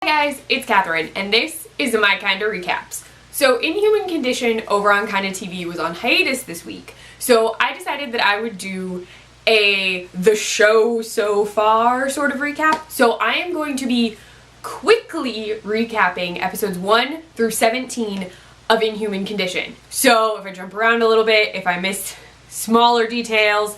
Hi guys, it's Catherine, and this is My Kinda Recaps. So Inhuman Condition over on Kinda TV was on hiatus this week, so I decided that I would do the show so far sort of recap. So I am going to be quickly recapping episodes 1 through 17 of Inhuman Condition. So if I jump around a little bit, if I miss smaller details,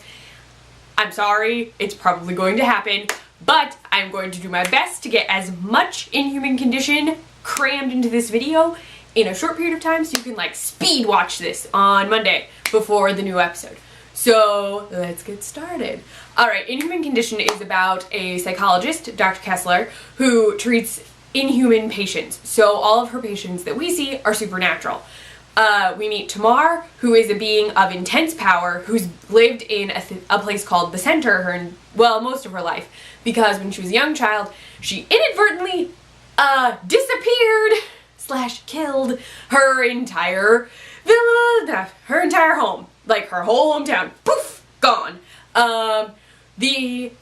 I'm sorry, it's probably going to happen. But I'm going to do my best to get as much Inhuman Condition crammed into this video in a short period of time so you can like speed watch this on Monday before the new episode. So let's get started. Alright, Inhuman Condition is about a psychologist, Dr. Kessler, who treats inhuman patients. So all of her patients that we see are supernatural. We meet Tamar, who is a being of intense power, who's lived in a place called the Center most of her life, because when she was a young child, she inadvertently disappeared / killed her entire villa, her entire home, like her whole hometown. Poof, gone. The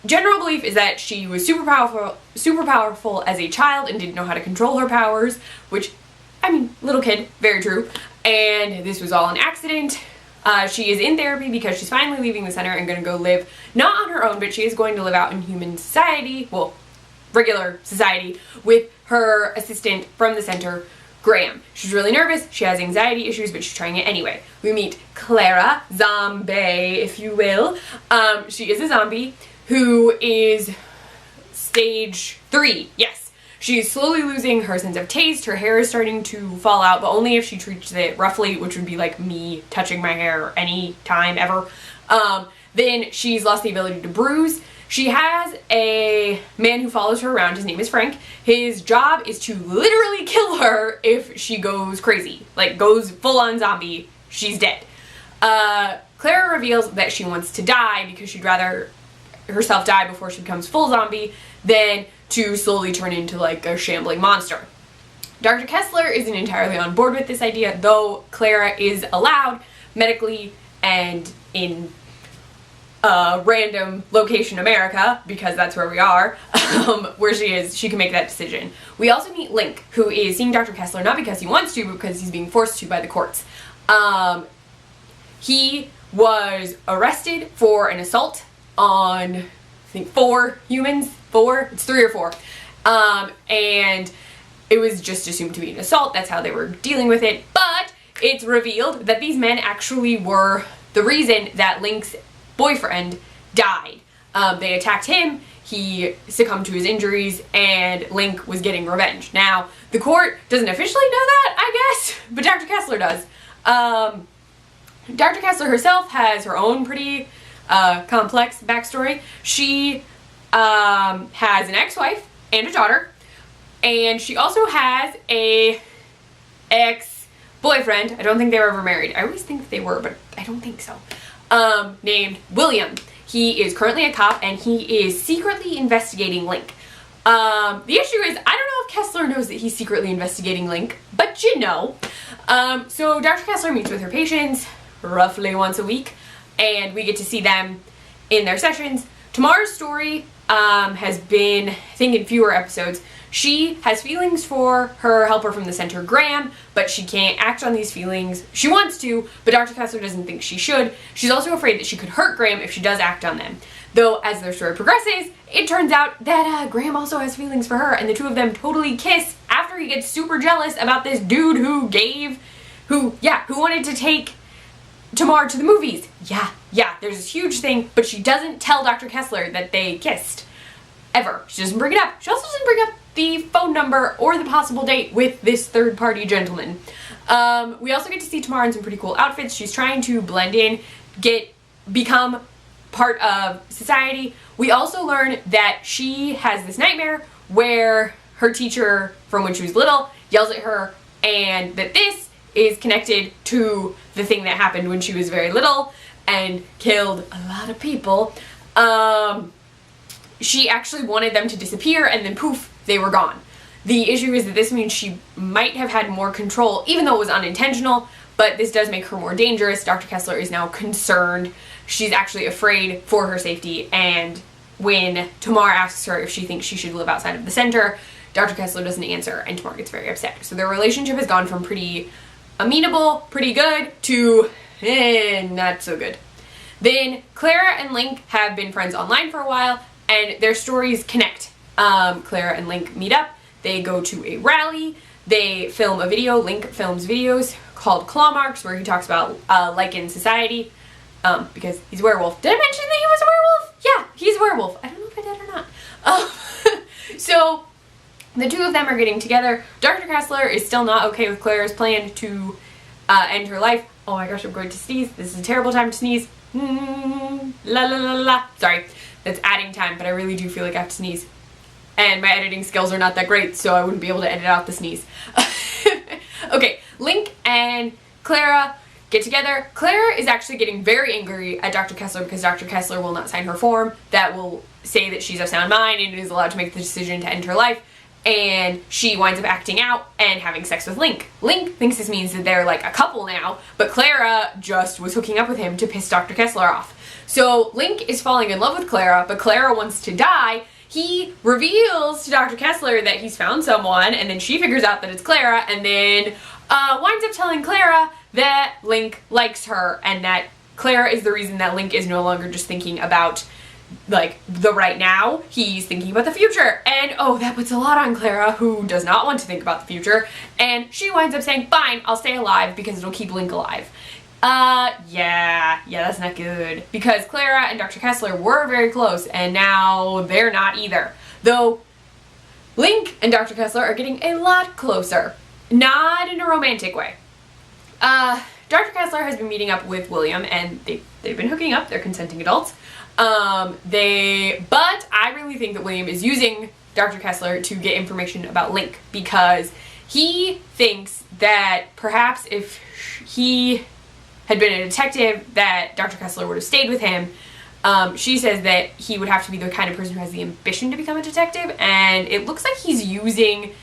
general belief is that she was super powerful as a child and didn't know how to control her powers, which, I mean, little kid, very true. And this was all an accident. She is in therapy because she's finally leaving the center and going to go live, not on her own, but she is going to live out in human society, well, regular society, with her assistant from the center, Graham. She's really nervous, she has anxiety issues, but she's trying it anyway. We meet Clara, zombie, if you will. She is a zombie who is stage 3, yes. She's slowly losing her sense of taste, her hair is starting to fall out, but only if she treats it roughly, which would be like me touching my hair any time ever. Then she's lost the ability to bruise. She has a man who follows her around, his name is Frank. His job is to literally kill her if she goes crazy, like goes full on zombie, she's dead. Clara reveals that she wants to die because she'd rather herself die before she becomes full zombie than to slowly turn into like a shambling monster. Dr. Kessler isn't entirely on board with this idea, though Clara is allowed medically and in a random location America, because that's where we are, where she can make that decision. We also meet Link, who is seeing Dr. Kessler not because he wants to, but because he's being forced to by the courts. He was arrested for an assault on, I think, 4 humans. 4? It's 3 or 4. And it was just assumed to be an assault. That's how they were dealing with it. But it's revealed that these men actually were the reason that Link's boyfriend died. They attacked him, he succumbed to his injuries, and Link was getting revenge. Now, the court doesn't officially know that, I guess, but Dr. Kessler does. Dr. Kessler herself has her own pretty complex backstory. She has an ex-wife and a daughter, and she also has a ex-boyfriend. I don't think they were ever married. I always think they were, but I don't think so. Named William. He is currently a cop, and he is secretly investigating Link. The issue is, I don't know if Kessler knows that he's secretly investigating Link, but you know. So Dr. Kessler meets with her patients roughly once a week, and we get to see them in their sessions. Tamar's story has been, I think, in fewer episodes. She has feelings for her helper from the center, Graham, but she can't act on these feelings. She wants to, but Dr. Kessler doesn't think she should. She's also afraid that she could hurt Graham if she does act on them. Though, as their story progresses, it turns out that Graham also has feelings for her, and the two of them totally kiss after he gets super jealous about this dude who wanted to take Tamar to the movies. Yeah, there's this huge thing, but she doesn't tell Dr. Kessler that they kissed. Ever. She doesn't bring it up. She also doesn't bring up the phone number or the possible date with this third-party gentleman. We also get to see Tamar in some pretty cool outfits. She's trying to blend in, become part of society. We also learn that she has this nightmare where her teacher from when she was little yells at her, and that this is connected to the thing that happened when she was very little and killed a lot of people. She actually wanted them to disappear, and then poof, they were gone. The issue is that this means she might have had more control, even though it was unintentional, but this does make her more dangerous. Dr. Kessler is now concerned. She's actually afraid for her safety, and when Tamar asks her if she thinks she should live outside of the center, Dr. Kessler doesn't answer, and Tamar gets very upset. So their relationship has gone from pretty amenable, pretty good, to not so good. Then Clara and Link have been friends online for a while, and their stories connect. Clara and Link meet up, they go to a rally, they film a video. Link films videos called Claw Marks, where he talks about lichen society, because he's a werewolf. Did I mention that he was a werewolf? Yeah, he's a werewolf. I don't know if I did or not. So the two of them are getting together. Dr. Kessler is still not okay with Clara's plan to end her life. Oh my gosh, I'm going to sneeze. This is a terrible time to sneeze. La la la la. Sorry, that's adding time, but I really do feel like I have to sneeze. And my editing skills are not that great, so I wouldn't be able to edit out the sneeze. Okay, Link and Clara get together. Clara is actually getting very angry at Dr. Kessler because Dr. Kessler will not sign her form that will say that she's of sound mind and is allowed to make the decision to end her life. And she winds up acting out and having sex with Link. Link thinks this means that they're like a couple now, but Clara just was hooking up with him to piss Dr. Kessler off. So Link is falling in love with Clara, but Clara wants to die. He reveals to Dr. Kessler that he's found someone, and then she figures out that it's Clara, and then winds up telling Clara that Link likes her, and that Clara is the reason that Link is no longer just thinking about, like, the right now. He's thinking about the future, and oh, that puts a lot on Clara, who does not want to think about the future, and she winds up saying, fine, I'll stay alive because it'll keep Link alive. Yeah, that's not good. Because Clara and Dr. Kessler were very close, and now they're not either. Though, Link and Dr. Kessler are getting a lot closer. Not in a romantic way. Dr. Kessler has been meeting up with William, and they've been hooking up. They're consenting adults. But I really think that William is using Dr. Kessler to get information about Link, because he thinks that perhaps if he had been a detective, that Dr. Kessler would have stayed with him. She says that he would have to be the kind of person who has the ambition to become a detective, and it looks like he's using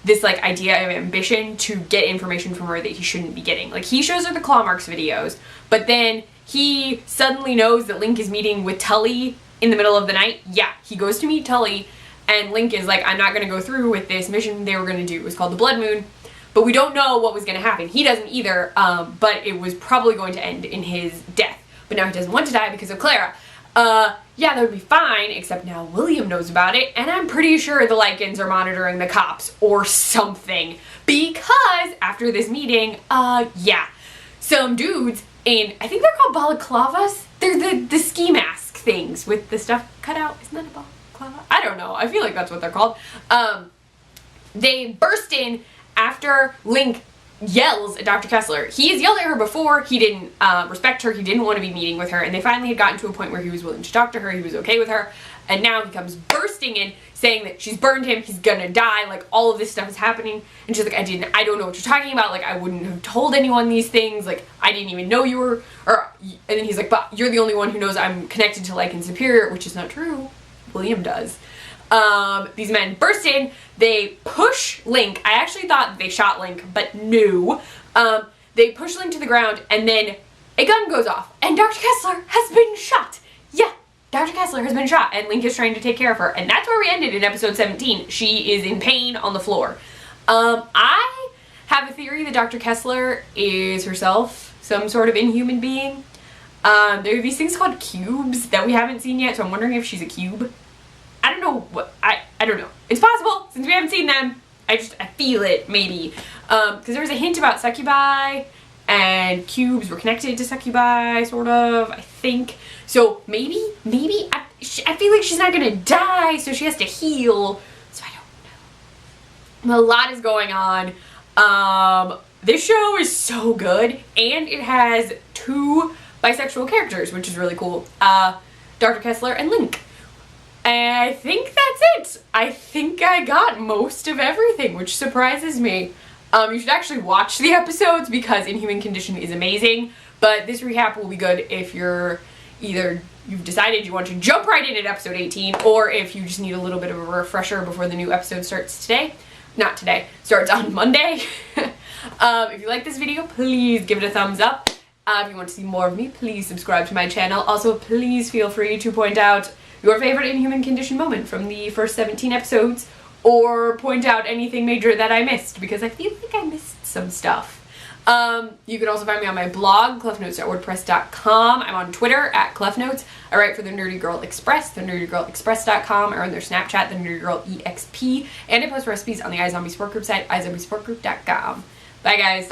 this like idea of ambition to get information from her that he shouldn't be getting. Like, he shows her the Claw Marks videos, but then he suddenly knows that Link is meeting with Tully in the middle of the night. Yeah, he goes to meet Tully, and Link is like, I'm not going to go through with this mission they were going to do. It was called the Blood Moon. But we don't know what was going to happen. He doesn't either, but it was probably going to end in his death. But now he doesn't want to die because of Clara. Yeah, that would be fine, except now William knows about it, and I'm pretty sure the Lycans are monitoring the cops or something. Because after this meeting, yeah, some dudes in, I think they're called balaclavas? They're the ski mask things with the stuff cut out. Isn't that a balaclava? I don't know. I feel like that's what they're called. They burst in after Link yells at Dr. Kessler. He has yelled at her before. He didn't respect her. He didn't want to be meeting with her. And they finally had gotten to a point where he was willing to talk to her. He was okay with her. And now he comes bursting in saying that she's burned him. He's gonna die. Like, all of this stuff is happening. And she's like, I don't know what you're talking about. Like, I wouldn't have told anyone these things. Like, I didn't even know you were, and then he's like, but you're the only one who knows I'm connected to Lycan Superior, which is not true. William does. These men burst in, they push Link. I actually thought they shot Link, but no. They push Link to the ground, and then a gun goes off, and Dr. Kessler has been shot. Yeah, Dr. Kessler has been shot, and Link is trying to take care of her, and that's where we ended in episode 17. She is in pain on the floor. I have a theory that Dr. Kessler is herself some sort of inhuman being. There are these things called cubes that we haven't seen yet, so I'm wondering if she's a cube. I don't know what, I don't know. It's possible, since we haven't seen them. I feel it, maybe. Because there was a hint about succubi, and cubes were connected to succubi, sort of, I think. So maybe, I feel like she's not gonna die, so she has to heal. So I don't know. A lot is going on. This show is so good, and it has 2 bisexual characters, which is really cool. Dr. Kessler and Link. And I think that's it. I think I got most of everything, which surprises me. You should actually watch the episodes because Inhuman Condition is amazing, but this recap will be good if you're either you've decided you want to jump right in at episode 18, or if you just need a little bit of a refresher before the new episode starts today. Not today, starts on Monday. If you like this video, please give it a thumbs up. If you want to see more of me, please subscribe to my channel. Also, please feel free to point out your favorite Inhuman Condition moment from the first 17 episodes, or point out anything major that I missed, because I feel like I missed some stuff. You can also find me on my blog, clefnotes.wordpress.com. I'm on Twitter at clefnotes. I write for the Nerdy Girl Express, thenerdygirlexpress.com, or on their Snapchat, the Nerdy Girl EXP, and I post recipes on the iZombie Support Group site, iZombieSupportGroup.com. Bye guys.